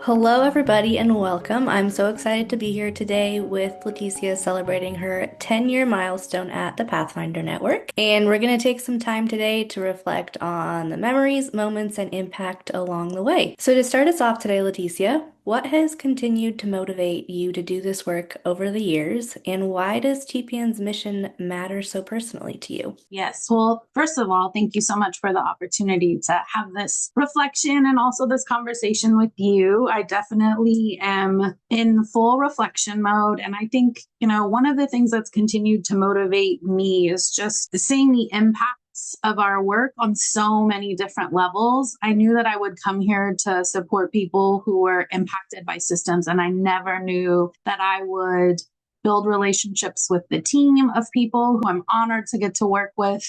Hello, everybody, and welcome. I'm so excited to be here today with Leticia celebrating her 10-year milestone at the Pathfinder Network. And we're going to take some time today to reflect on the memories, moments, and impact along the way. So, to start us off today, Leticia, what has continued to motivate you to do this work over the years, and why does TPN's mission matter so personally to you? Yes. Well, first of all, thank you so much for the opportunity to have this reflection and also this conversation with you. I definitely am in full reflection mode. And I think, one of the things that's continued to motivate me is just seeing the impacts of our work on so many different levels. I knew that I would come here to support people who were impacted by systems, and I never knew that I would build relationships with the team of people who I'm honored to get to work with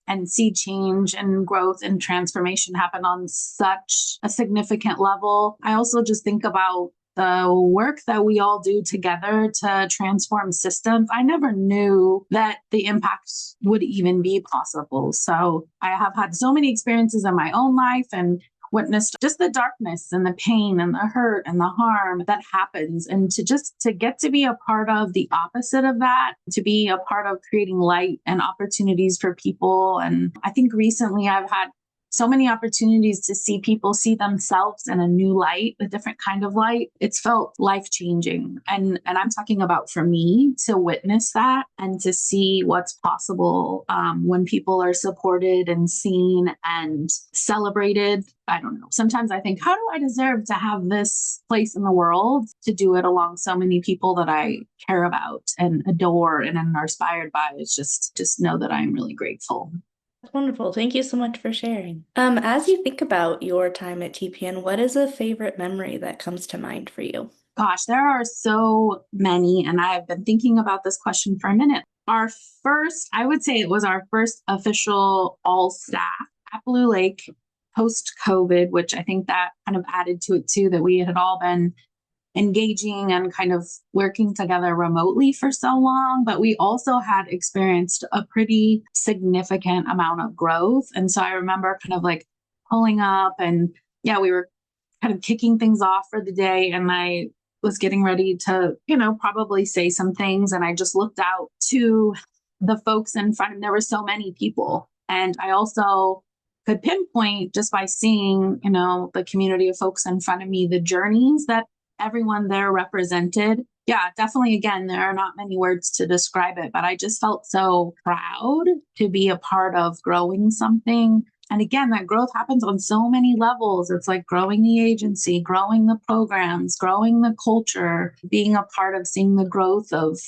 and see change and growth and transformation happen on such a significant level. I also just think about the work that we all do together to transform systems. I never knew that the impact would even be possible. So I have had so many experiences in my own life and witnessed just the darkness and the pain and the hurt and the harm that happens, and to get to be a part of the opposite of that, to be a part of creating light and opportunities for people. And I think recently I've had so many opportunities to see people see themselves in a new light, a different kind of light. It's felt life-changing. And I'm talking about for me to witness that and to see what's possible when people are supported and seen and celebrated. I don't know. Sometimes I think, how do I deserve to have this place in the world to do it along so many people that I care about and adore and am inspired by? It's just know that I'm really grateful. That's wonderful. Thank you so much for sharing. As you think about your time at TPN, what is a favorite memory that comes to mind for you? Gosh, there are so many, and I've been thinking about this question for a minute. I would say it was our first official all staff at Blue Lake post COVID, which I think that kind of added to it too, that we had all been engaging and kind of working together remotely for so long, but we also had experienced a pretty significant amount of growth. And so I remember kind of like pulling up and yeah, we were kind of kicking things off for the day. And I was getting ready to, probably say some things. And I just looked out to the folks in front of me. There were so many people. And I also could pinpoint just by seeing, the community of folks in front of me, the journeys that everyone there represented. Yeah, definitely. Again, there are not many words to describe it, but I just felt so proud to be a part of growing something. And again, that growth happens on so many levels. It's like growing the agency, growing the programs, growing the culture, being a part of seeing the growth of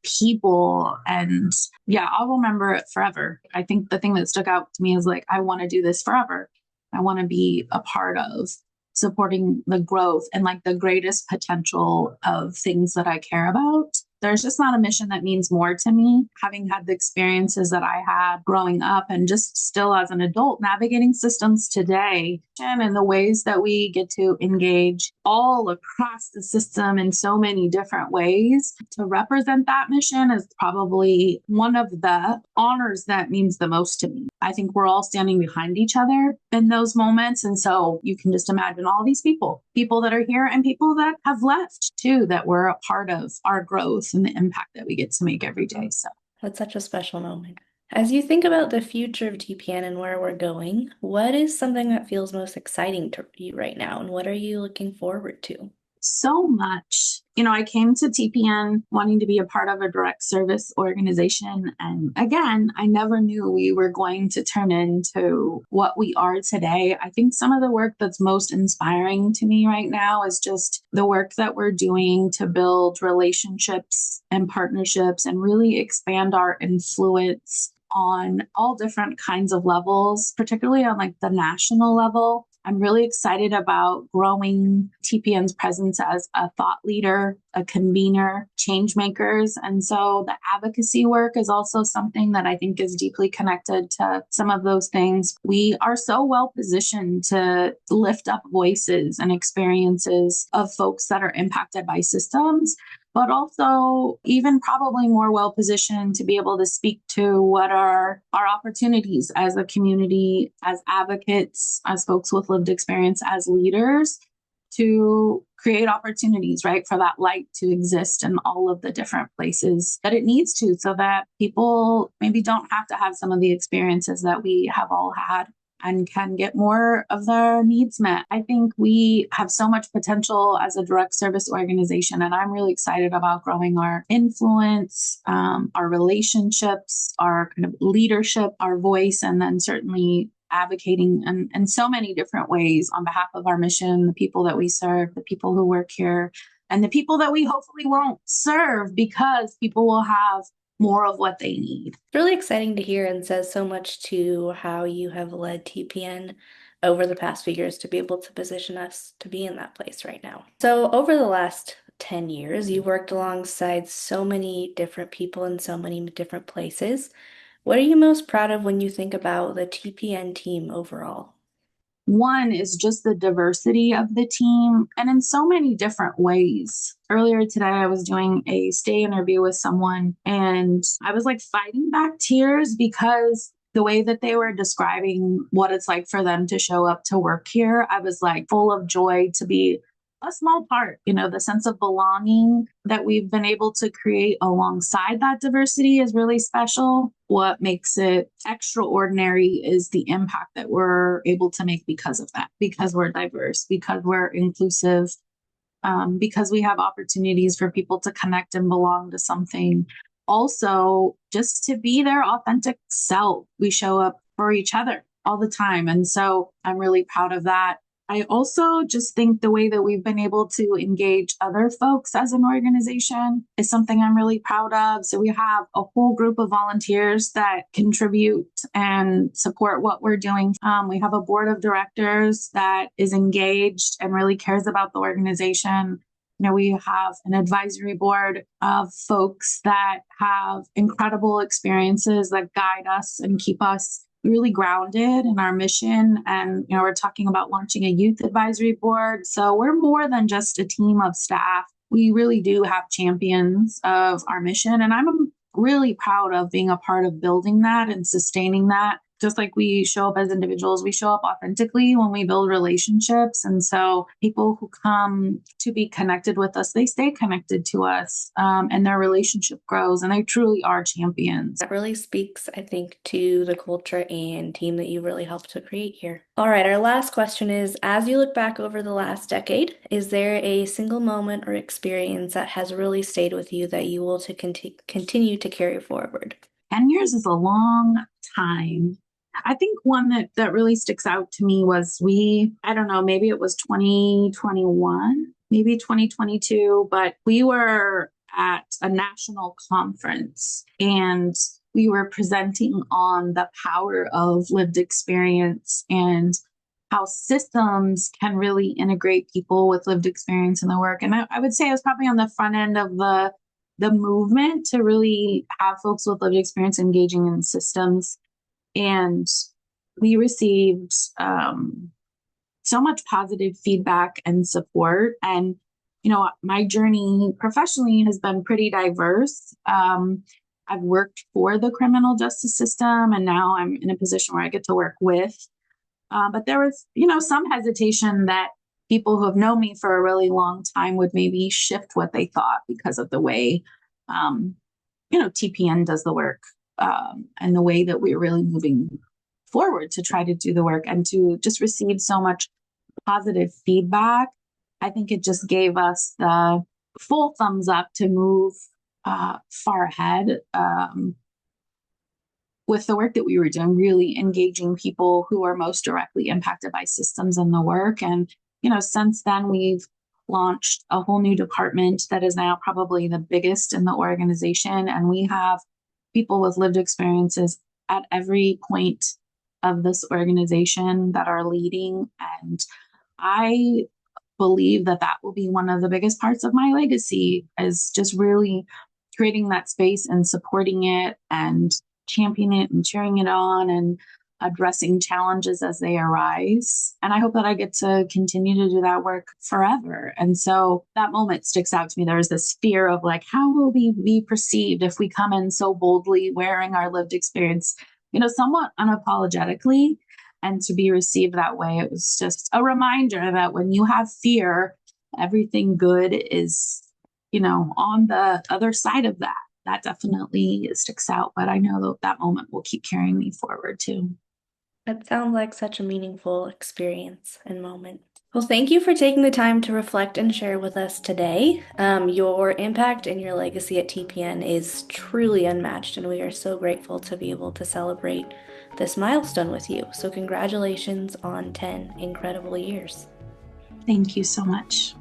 people. And yeah, I'll remember it forever. I think the thing that stuck out to me is like, I want to do this forever. I want to be a part of supporting the growth and like the greatest potential of things that I care about. There's just not a mission that means more to me, having had the experiences that I had growing up and just still as an adult navigating systems today, and the ways that we get to engage all across the system in so many different ways. To represent that mission is probably one of the honors that means the most to me. I think we're all standing behind each other in those moments. And so you can just imagine all these people that are here and people that have left too, that were a part of our growth and the impact that we get to make every day. So That's such a special moment. As you think about the future of TPN and where we're going, what is something that feels most exciting to you right now, and what are you looking forward to? so much. I came to TPN wanting to be a part of a direct service organization. And again, I never knew we were going to turn into what we are today. I think some of the work that's most inspiring to me right now is just the work that we're doing to build relationships and partnerships and really expand our influence on all different kinds of levels, particularly on like the national level. I'm really excited about growing TPN's presence as a thought leader, a convener, change makers. And so the advocacy work is also something that I think is deeply connected to some of those things. We are so well positioned to lift up voices and experiences of folks that are impacted by systems, but also even probably more well positioned to be able to speak to what are our opportunities as a community, as advocates, as folks with lived experience, as leaders. to create opportunities, right, for that light to exist in all of the different places that it needs to, so that people maybe don't have to have some of the experiences that we have all had and can get more of their needs met. I think we have so much potential as a direct service organization, and I'm really excited about growing our influence, our relationships, our kind of leadership, our voice, and then certainly advocating in so many different ways on behalf of our mission, the people that we serve, the people who work here, and the people that we hopefully won't serve because people will have more of what they need. It's really exciting to hear and says so much to how you have led TPN over the past few years to be able to position us to be in that place right now. So, over the last 10 years, you worked alongside so many different people in so many different places. What are you most proud of when you think about the TPN team overall? One is just the diversity of the team and in so many different ways. Earlier today, I was doing a stay interview with someone and I was like fighting back tears because the way that they were describing what it's like for them to show up to work here, I was like full of joy to be a small part, the sense of belonging that we've been able to create alongside that diversity is really special. What makes it extraordinary is the impact that we're able to make because of that, because we're diverse, because we're inclusive, because we have opportunities for people to connect and belong to something. Also, just to be their authentic self. We show up for each other all the time. And so I'm really proud of that. I also just think the way that we've been able to engage other folks as an organization is something I'm really proud of. So we have a whole group of volunteers that contribute and support what we're doing. We have a board of directors that is engaged and really cares about the organization. We have an advisory board of folks that have incredible experiences that guide us and keep us really grounded in our mission. And, we're talking about launching a youth advisory board. So we're more than just a team of staff. We really do have champions of our mission. And I'm really proud of being a part of building that and sustaining that. Just like we show up as individuals, we show up authentically when we build relationships. And so people who come to be connected with us, they stay connected to us, and their relationship grows, and they truly are champions. That really speaks, I think, to the culture and team that you really helped to create here. All right, our last question is, as you look back over the last decade, is there a single moment or experience that has really stayed with you that you will continue to carry forward? 10 years is a long time. I think one that really sticks out to me was I don't know, maybe it was 2021, maybe 2022, but we were at a national conference and we were presenting on the power of lived experience and how systems can really integrate people with lived experience in the work. And I would say I was probably on the front end of the movement to really have folks with lived experience engaging in systems. And we received so much positive feedback and support. And, my journey professionally has been pretty diverse. I've worked for the criminal justice system, and now I'm in a position where I get to work with. But there was, some hesitation that people who have known me for a really long time would maybe shift what they thought because of the way, TPN does the work, and the way that we're really moving forward to try to do the work and to just receive so much positive feedback. I think it just gave us the full thumbs up to move far ahead with the work that we were doing, really engaging people who are most directly impacted by systems in the work. And, since then we've launched a whole new department that is now probably the biggest in the organization. And we have people with lived experiences at every point of this organization that are leading. And I believe that will be one of the biggest parts of my legacy, is just really creating that space and supporting it and championing it and cheering it on and addressing challenges as they arise. And I hope that I get to continue to do that work forever. And so that moment sticks out to me. There's this fear of like, how will we be perceived if we come in so boldly wearing our lived experience, somewhat unapologetically? and to be received that way, it was just a reminder that when you have fear, everything good is, on the other side of that. That definitely sticks out, but I know that that moment will keep carrying me forward too. It sounds like such a meaningful experience and moment. Well, thank you for taking the time to reflect and share with us today. Your impact and your legacy at TPN is truly unmatched, and we are so grateful to be able to celebrate this milestone with you. So, congratulations on 10 incredible years. Thank you so much.